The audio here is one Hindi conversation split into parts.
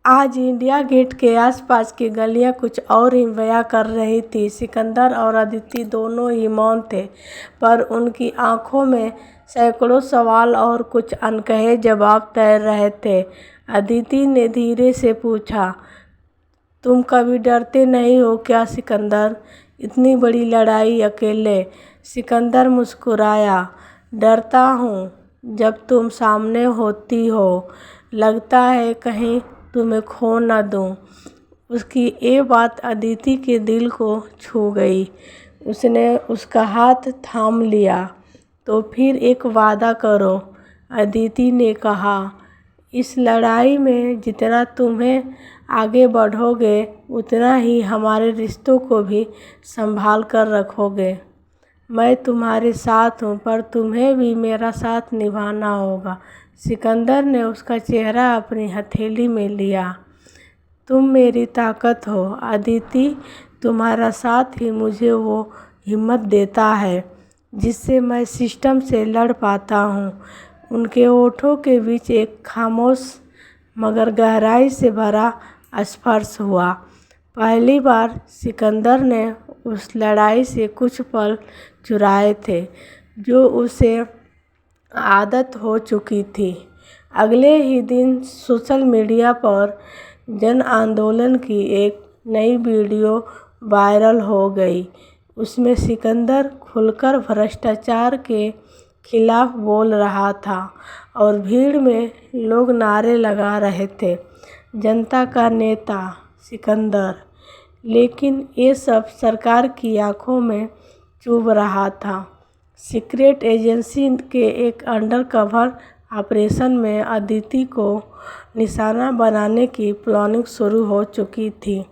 आज इंडिया गेट के आसपास की गलियां कुछ और ही बयां कर रही थी। सिकंदर और अदिति दोनों ही मौन थे, पर उनकी आंखों में सैकड़ों सवाल और कुछ अनकहे जवाब तैर रहे थे। अदिति ने धीरे से पूछा, तुम कभी डरते नहीं हो क्या सिकंदर? इतनी बड़ी लड़ाई अकेले? सिकंदर मुस्कुराया, डरता हूँ जब तुम सामने होती हो। लगता है कहीं तुम्हें खो न दूँ। उसकी ये बात अदिति के दिल को छू गई। उसने उसका हाथ थाम लिया। तो फिर एक वादा करो, अदिति ने कहा। इस लड़ाई में जितना तुम्हें आगे बढ़ोगे, उतना ही हमारे रिश्तों को भी संभाल कर रखोगे। मैं तुम्हारे साथ हूँ, पर तुम्हें भी मेरा साथ निभाना होगा। सिकंदर ने उसका चेहरा अपनी हथेली में लिया। तुम मेरी ताकत हो अदिति, तुम्हारा साथ ही मुझे वो हिम्मत देता है जिससे मैं सिस्टम से लड़ पाता हूँ। उनके होठों के बीच एक खामोश मगर गहराई से भरा स्पर्श हुआ। पहली बार सिकंदर ने उस लड़ाई से कुछ पल चुराए थे जो उसे आदत हो चुकी थी। अगले ही दिन सोशल मीडिया पर जन आंदोलन की एक नई वीडियो वायरल हो गई। उसमें सिकंदर खुलकर भ्रष्टाचार के खिलाफ बोल रहा था और भीड़ में लोग नारे लगा रहे थे, जनता का नेता सिकंदर। लेकिन ये सब सरकार की आंखों में चुभ रहा था। सीक्रेट एजेंसी के एक अंडरकवर ऑपरेशन में अदिति को निशाना बनाने की प्लानिंग शुरू हो चुकी थी।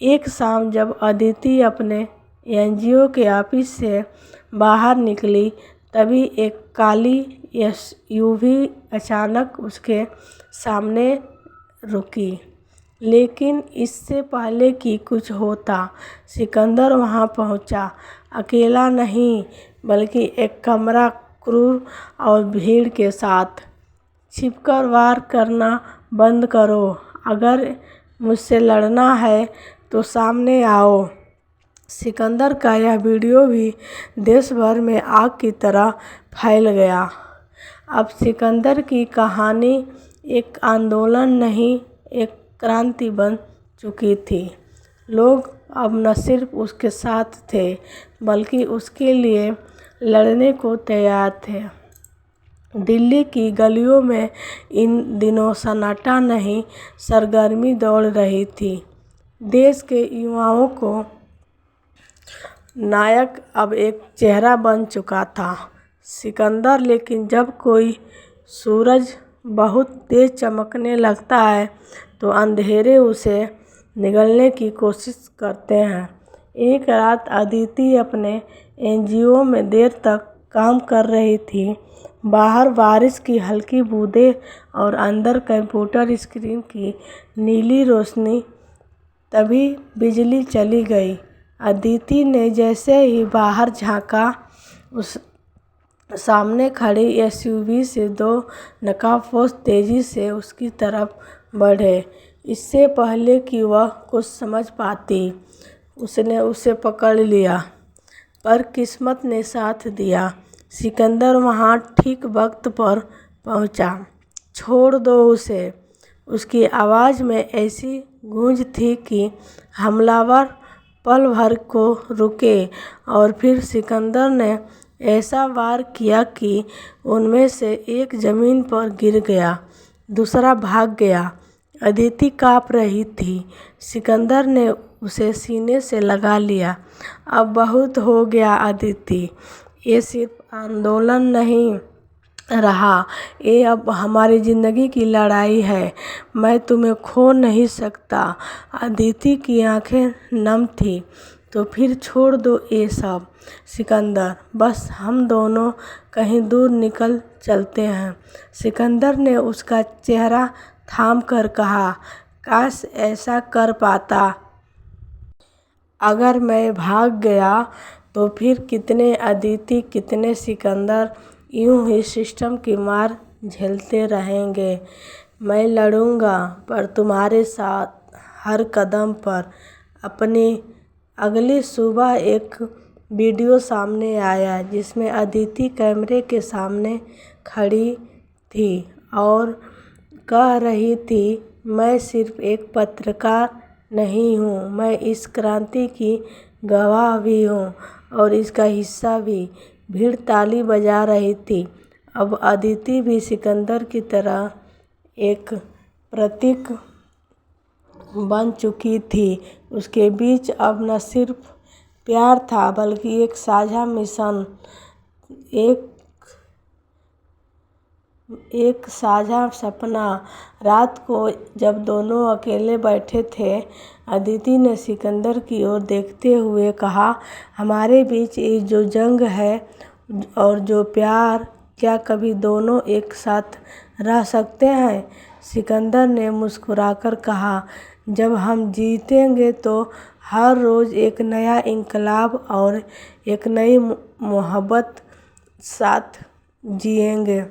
एक शाम जब अदिति अपने एनजीओ के ऑफिस से बाहर निकली, तभी एक काली एसयूवी अचानक उसके सामने रुकी। लेकिन इससे पहले कि कुछ होता, सिकंदर वहां पहुंचा। अकेला नहीं, बल्कि एक कैमरा क्रू और भीड़ के साथ। छिपकर वार करना बंद करो। अगर मुझसे लड़ना है तो सामने आओ। सिकंदर का यह वीडियो भी देश भर में आग की तरह फैल गया। अब सिकंदर की कहानी एक आंदोलन नहीं, एक क्रांति बन चुकी थी। लोग अब न सिर्फ उसके साथ थे, बल्कि उसके लिए लड़ने को तैयार थे। दिल्ली की गलियों में इन दिनों सन्नाटा नहीं, सरगर्मी दौड़ रही थी। देश के युवाओं को नायक अब एक चेहरा बन चुका था, सिकंदर। लेकिन जब कोई सूरज बहुत तेज चमकने लगता है तो अंधेरे उसे निगलने की कोशिश करते हैं। एक रात अदिति अपने एनजीओ में देर तक काम कर रही थी। बाहर बारिश की हल्की बूंदें और अंदर कंप्यूटर स्क्रीन की नीली रोशनी। तभी बिजली चली गई। अदिति ने जैसे ही बाहर झांका, उस सामने खड़ी एसयूवी से दो नकाबपोश तेजी से उसकी तरफ बढ़े। इससे पहले कि वह कुछ समझ पाती, उसने उसे पकड़ लिया। पर किस्मत ने साथ दिया। सिकंदर वहां ठीक वक्त पर पहुंचा। छोड़ दो उसे। उसकी आवाज़ में ऐसी गूंज थी कि हमलावर पल भर को रुके और फिर सिकंदर ने ऐसा वार किया कि उनमें से एक जमीन पर गिर गया, दूसरा भाग गया। अदिति कांप रही थी। सिकंदर ने उसे सीने से लगा लिया। अब बहुत हो गया अदिति, ये सिर्फ आंदोलन नहीं रहा, ये अब हमारी ज़िंदगी की लड़ाई है। मैं तुम्हें खो नहीं सकता। अदिति की आंखें नम थी। तो फिर छोड़ दो ये सब सिकंदर, बस हम दोनों कहीं दूर निकल चलते हैं। सिकंदर ने उसका चेहरा थाम कर कहा, काश ऐसा कर पाता। अगर मैं भाग गया तो फिर कितने अदिति, कितने सिकंदर यूं ही सिस्टम की मार झेलते रहेंगे। मैं लड़ूंगा पर तुम्हारे साथ हर कदम पर। अपनी अगली सुबह एक वीडियो सामने आया जिसमें अदिति कैमरे के सामने खड़ी थी और कह रही थी, मैं सिर्फ एक पत्रकार नहीं हूँ, मैं इस क्रांति की गवाह भी हूँ और इसका हिस्सा भी। भीड़ ताली बजा रही थी। अब अदिति भी सिकंदर की तरह एक प्रतीक बन चुकी थी। उसके बीच अब न सिर्फ प्यार था बल्कि एक साझा मिशन, एक साझा सपना। रात को जब दोनों अकेले बैठे थे, अदिति ने सिकंदर की ओर देखते हुए कहा, हमारे बीच ये जो जंग है और जो प्यार, क्या कभी दोनों एक साथ रह सकते हैं? सिकंदर ने मुस्कुराकर कहा, जब हम जीतेंगे तो हर रोज़ एक नया इंकलाब और एक नई मोहब्बत साथ जिएंगे।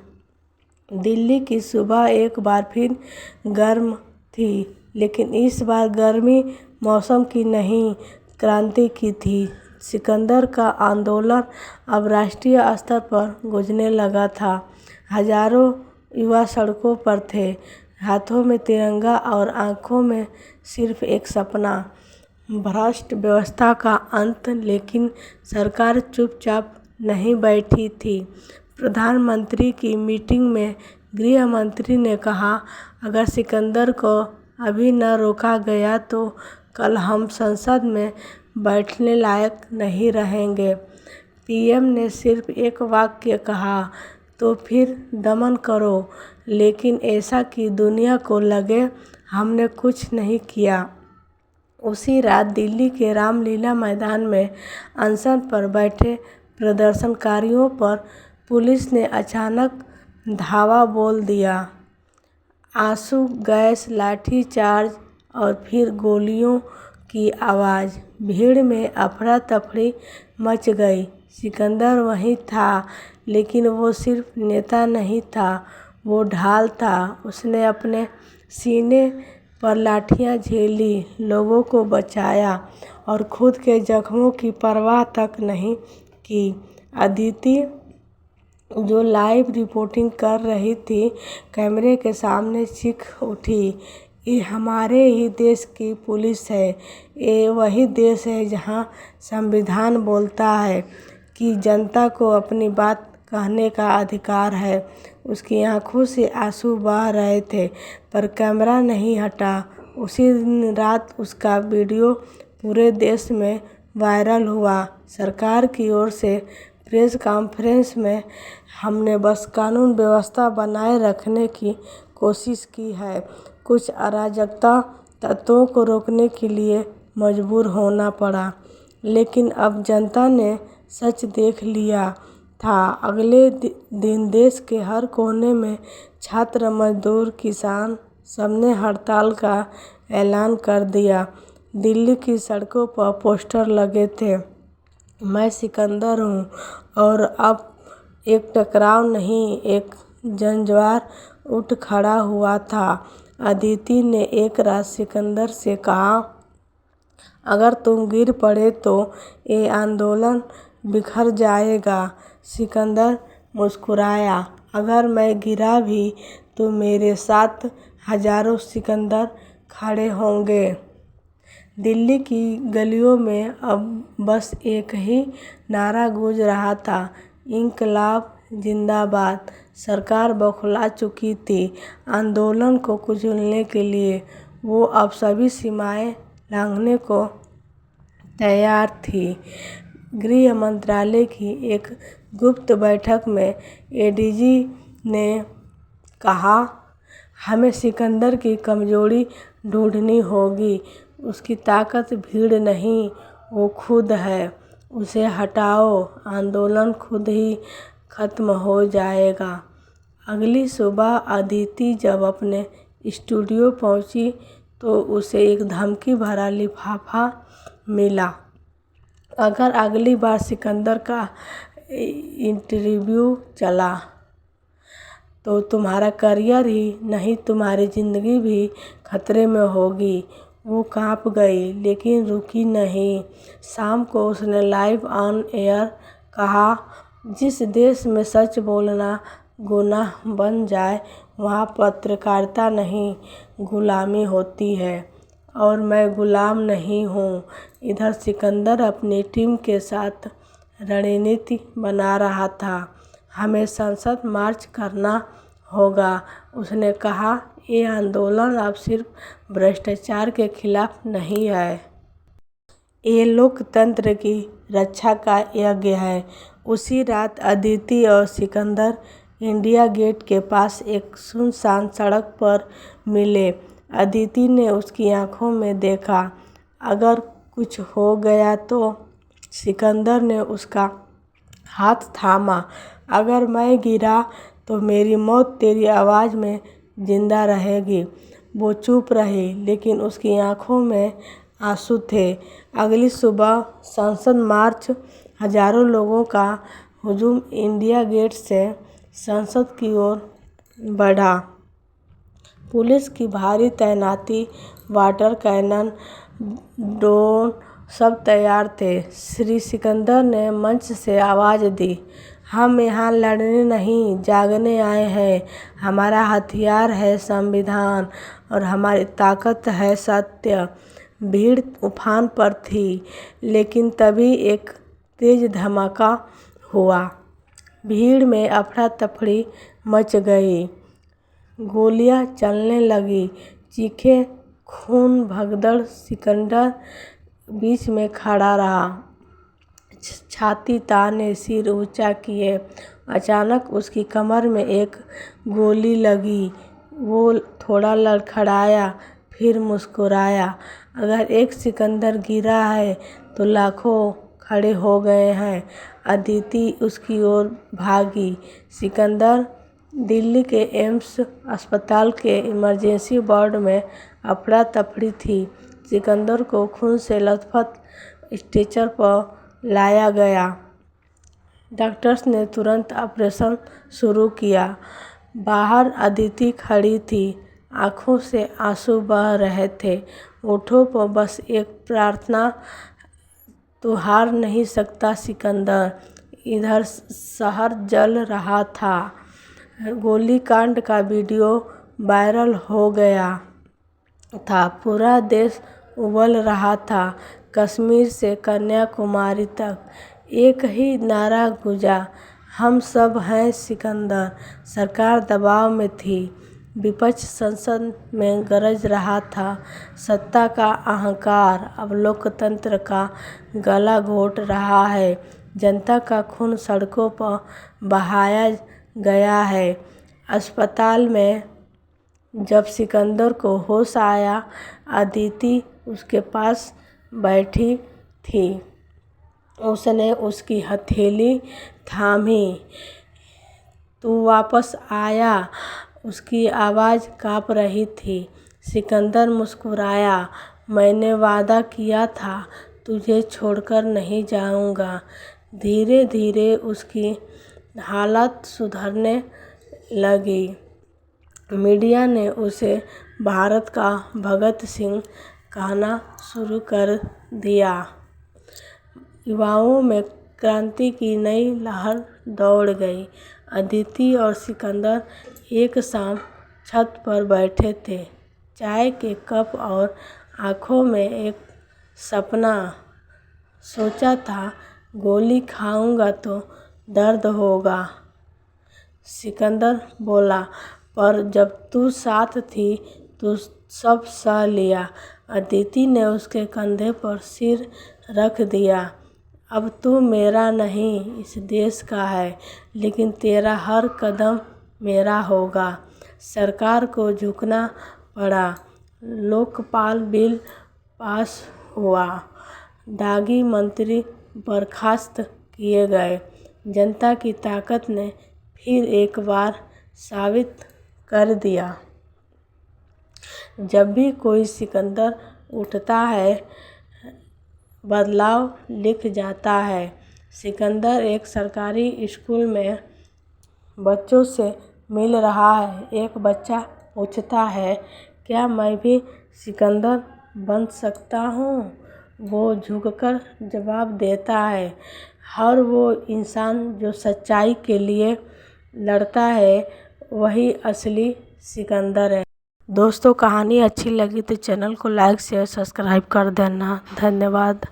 दिल्ली की सुबह एक बार फिर गर्म थी, लेकिन इस बार गर्मी मौसम की नहीं, क्रांति की थी। सिकंदर का आंदोलन अब राष्ट्रीय स्तर पर गूंजने लगा था। हजारों युवा सड़कों पर थे, हाथों में तिरंगा और आंखों में सिर्फ एक सपना, भ्रष्ट व्यवस्था का अंत। लेकिन सरकार चुपचाप नहीं बैठी थी। प्रधानमंत्री की मीटिंग में गृह मंत्री ने कहा, अगर सिकंदर को अभी न रोका गया तो कल हम संसद में बैठने लायक नहीं रहेंगे। पीएम ने सिर्फ एक वाक्य कहा, तो फिर दमन करो, लेकिन ऐसा कि दुनिया को लगे हमने कुछ नहीं किया। उसी रात दिल्ली के रामलीला मैदान में अनशन पर बैठे प्रदर्शनकारियों पर पुलिस ने अचानक धावा बोल दिया। आंसू गैस, लाठीचार्ज और फिर गोलियों की आवाज़। भीड़ में अफरा तफरी मच गई। सिकंदर वहीं था, लेकिन वो सिर्फ नेता नहीं था, वो ढाल था। उसने अपने सीने पर लाठियाँ झेली, लोगों को बचाया और खुद के जख्मों की परवाह तक नहीं की। अदिति, जो लाइव रिपोर्टिंग कर रही थी, कैमरे के सामने चीख उठी, ये हमारे ही देश की पुलिस है। ये वही देश है जहाँ संविधान बोलता है कि जनता को अपनी बात कहने का अधिकार है। उसकी आंखों से आंसू बह रहे थे, पर कैमरा नहीं हटा। उसी दिन रात उसका वीडियो पूरे देश में वायरल हुआ। सरकार की ओर से प्रेस कॉन्फ्रेंस में, हमने बस कानून व्यवस्था बनाए रखने की कोशिश की है, कुछ अराजकता तत्वों को रोकने के लिए मजबूर होना पड़ा। लेकिन अब जनता ने सच देख लिया था। अगले दिन देश के हर कोने में छात्र, मजदूर, किसान, सबने हड़ताल का ऐलान कर दिया। दिल्ली की सड़कों पर पोस्टर लगे थे, मैं सिकंदर हूँ। और अब एक टकराव नहीं, एक जनज्वार उठ खड़ा हुआ था। अदिति ने एक रात सिकंदर से कहा, अगर तुम गिर पड़े तो ये आंदोलन बिखर जाएगा। सिकंदर मुस्कुराया, अगर मैं गिरा भी तो मेरे साथ हजारों सिकंदर खड़े होंगे। दिल्ली की गलियों में अब बस एक ही नारा गूंज रहा था, इंकलाब जिंदाबाद। सरकार बौखला चुकी थी। आंदोलन को कुचलने के लिए वो अब सभी सीमाएं लांघने को तैयार थी। गृह मंत्रालय की एक गुप्त बैठक में एडीजी ने कहा, हमें सिकंदर की कमजोरी ढूंढनी होगी। उसकी ताकत भीड़ नहीं, वो खुद है। उसे हटाओ, आंदोलन खुद ही खत्म हो जाएगा। अगली सुबह अदिति जब अपने स्टूडियो पहुंची तो उसे एक धमकी भरा लिफाफा मिला। अगर अगली बार सिकंदर का इंटरव्यू चला तो तुम्हारा करियर ही नहीं तुम्हारी ज़िंदगी भी खतरे में होगी। वो कांप गई लेकिन रुकी नहीं। शाम को उसने लाइव ऑन एयर कहा, जिस देश में सच बोलना गुनाह बन जाए वहाँ पत्रकारिता नहीं गुलामी होती है। और मैं गुलाम नहीं हूँ। इधर सिकंदर अपनी टीम के साथ रणनीति बना रहा था। हमें संसद मार्च करना होगा। उसने कहा, ये आंदोलन अब सिर्फ भ्रष्टाचार के खिलाफ नहीं है, ये लोकतंत्र की रक्षा का यज्ञ है। उसी रात अदिति और सिकंदर इंडिया गेट के पास एक सुनसान सड़क पर मिले। अदिति ने उसकी आंखों में देखा। अगर कुछ हो गया तो? सिकंदर ने उसका हाथ थामा। अगर मैं गिरा तो मेरी मौत तेरी आवाज़ में जिंदा रहेगी। वो चुप रही लेकिन उसकी आंखों में आंसू थे। अगली सुबह संसद मार्च, हजारों लोगों का हुजूम इंडिया गेट से संसद की ओर बढ़ा। पुलिस की भारी तैनाती, वाटर कैनन, ड्रोन सब तैयार थे। श्री सिकंदर ने मंच से आवाज़ दी, हम यहाँ लड़ने नहीं जागने आए हैं। हमारा हथियार है संविधान और हमारी ताकत है सत्य। भीड़ उफान पर थी लेकिन तभी एक तेज धमाका हुआ। भीड़ में अफरा तफरी मच गई। गोलियां चलने लगी, चीखें, खून, भगदड़। सिकंदर बीच में खड़ा रहा, छाती ताने, सिर ऊंचा किए। अचानक उसकी कमर में एक गोली लगी। वो थोड़ा लड़खड़ाया, फिर मुस्कुराया। अगर एक सिकंदर गिरा है तो लाखों खड़े हो गए हैं। अदिति उसकी ओर भागी। सिकंदर दिल्ली के एम्स अस्पताल के इमरजेंसी वार्ड में अफरा तफरी थी। सिकंदर को खून से लथपथ स्ट्रेचर पर लाया गया। डॉक्टर्स ने तुरंत ऑपरेशन शुरू किया। बाहर अदिति खड़ी थी, आंखों से आंसू बह रहे थे। होठों पर बस एक प्रार्थना, तू हार नहीं सकता सिकंदर। इधर शहर जल रहा था। गोलीकांड का वीडियो वायरल हो गया था। पूरा देश उबल रहा था। कश्मीर से कन्याकुमारी तक एक ही नारा गूंजा, हम सब हैं सिकंदर। सरकार दबाव में थी, विपक्ष संसद में गरज रहा था। सत्ता का अहंकार अब लोकतंत्र का गला घोट रहा है। जनता का खून सड़कों पर बहाया गया है। अस्पताल में जब सिकंदर को होश आया, अदिति उसके पास बैठी थी। उसने उसकी हथेली थामी। तू वापस आया? उसकी आवाज़ काँप रही थी। सिकंदर मुस्कुराया, मैंने वादा किया था तुझे छोड़कर नहीं जाऊंगा। धीरे धीरे उसकी हालत सुधरने लगी। मीडिया ने उसे भारत का भगत सिंह कहना शुरू कर दिया। युवाओं में क्रांति की नई लहर दौड़ गई। अदिति और सिकंदर एक शाम छत पर बैठे थे, चाय के कप और आंखों में एक सपना। सोचा था गोली खाऊंगा तो दर्द होगा, सिकंदर बोला, पर जब तू साथ थी तो सब सह लिया। अदिति ने उसके कंधे पर सिर रख दिया। अब तू मेरा नहीं, इस देश का है, लेकिन तेरा हर कदम मेरा होगा। सरकार को झुकना पड़ा। लोकपाल बिल पास हुआ। दागी मंत्री बर्खास्त किए गए। जनता की ताकत ने फिर एक बार साबित कर दिया, जब भी कोई सिकंदर उठता है बदलाव लिख जाता है। सिकंदर एक सरकारी स्कूल में बच्चों से मिल रहा है। एक बच्चा पूछता है, क्या मैं भी सिकंदर बन सकता हूँ? वो झुककर जवाब देता है, हर वो इंसान जो सच्चाई के लिए लड़ता है वही असली सिकंदर है। दोस्तों, कहानी अच्छी लगी तो चैनल को लाइक शेयर सब्सक्राइब कर देना। धन्यवाद।